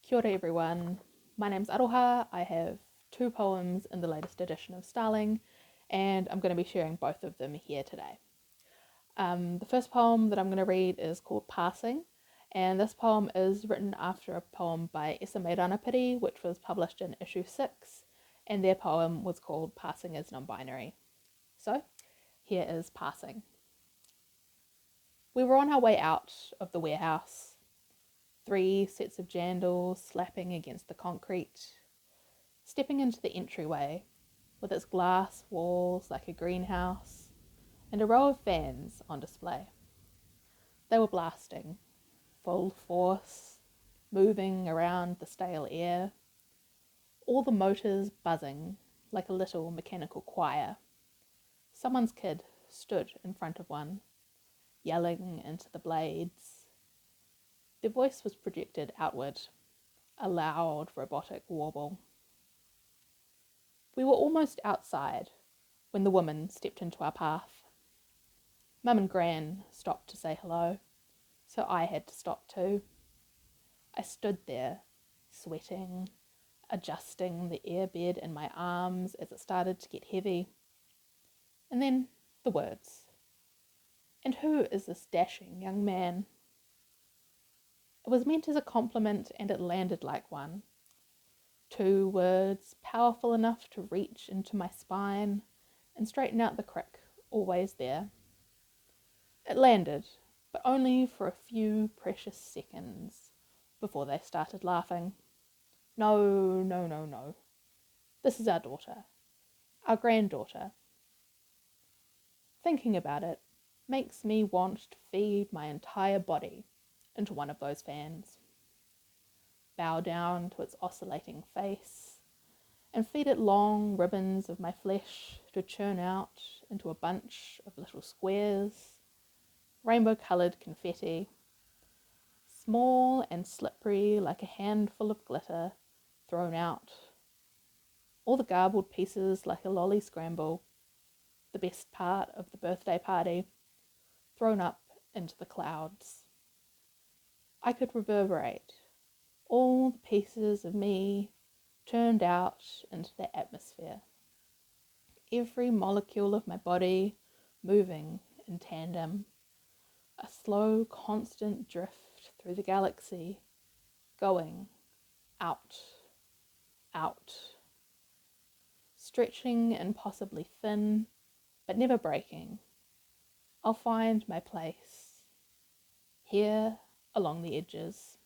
Kia ora everyone, my name's Aroha. I have two poems in the latest edition of Starling and I'm going to be sharing both of them here today. The first poem that I'm going to read is called Passing, and this poem is written after a poem by Esame Ranapiri which was published in issue 6, and their poem was called Passing as Non-Binary. So here is Passing. We were on our way out of the warehouse. 3 sets of jandals slapping against the concrete, stepping into the entryway with its glass walls like a greenhouse and a row of fans on display. They were blasting, full force, moving around the stale air, all the motors buzzing like a little mechanical choir. Someone's kid stood in front of one, yelling into the blades. Their voice was projected outward, a loud robotic warble. We were almost outside when the woman stepped into our path. Mum and Gran stopped to say hello, so I had to stop too. I stood there, sweating, adjusting the airbed in my arms as it started to get heavy. And then the words. And who is this dashing young man? It was meant as a compliment and it landed like one. 2 words powerful enough to reach into my spine and straighten out the crick, always there. It landed, but only for a few precious seconds before they started laughing. No, no, no, no. This is our daughter, our granddaughter. Thinking about it makes me want to feed my entire body into one of those fans, bow down to its oscillating face, and feed it long ribbons of my flesh to churn out into a bunch of little squares, rainbow-coloured confetti, small and slippery like a handful of glitter thrown out, all the garbled pieces like a lolly scramble, the best part of the birthday party, thrown up into the clouds. I could reverberate all the pieces of me turned out into the atmosphere. Every molecule of my body moving in tandem. A slow, constant drift through the galaxy, going out, out. Stretching and possibly thin, but never breaking. I'll find my place. Here, along the edges.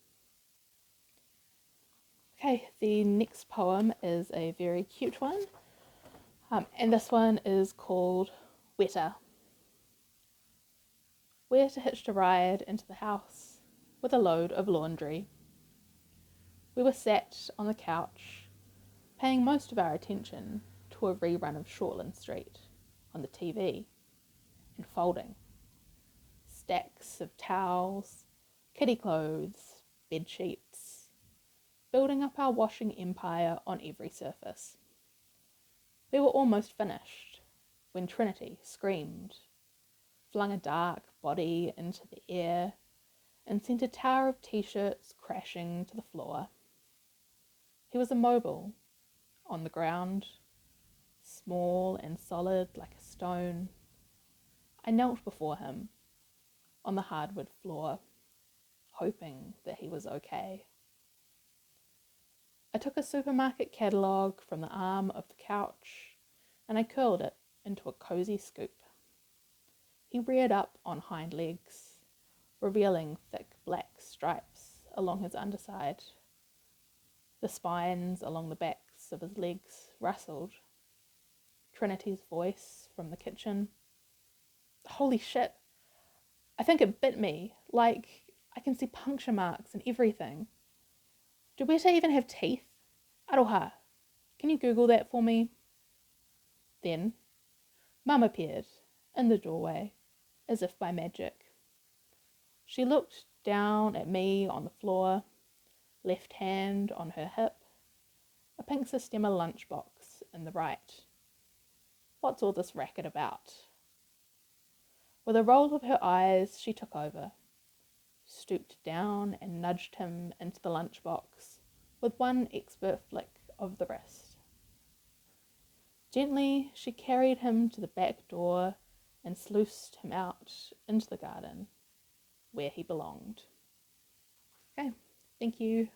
Okay, the next poem is a very cute one, and this one is called Wētā. Wētā hitched a ride into the house with a load of laundry. We were sat on the couch, paying most of our attention to a rerun of Shortland Street on the TV, and folding. Stacks of towels, kitty clothes, bed sheets, building up our washing empire on every surface. We were almost finished when Trinity screamed, flung a dark body into the air, and sent a tower of t-shirts crashing to the floor. He was immobile, on the ground, small and solid like a stone. I knelt before him, on the hardwood floor, hoping that he was okay. I took a supermarket catalogue from the arm of the couch and I curled it into a cosy scoop. He reared up on hind legs, revealing thick black stripes along his underside. The spines along the backs of his legs rustled. Trinity's voice from the kitchen. Holy shit, I think it bit me, like I can see puncture marks and everything. Do Wētā even have teeth? Aroha, can you Google that for me? Then Mum appeared in the doorway, as if by magic. She looked down at me on the floor, left hand on her hip, a pink Systema lunchbox in the right. What's all this racket about? With a roll of her eyes, she took over, stooped down and nudged him into the lunchbox, with one expert flick of the wrist. Gently she carried him to the back door and sluiced him out into the garden, where he belonged. Okay, thank you.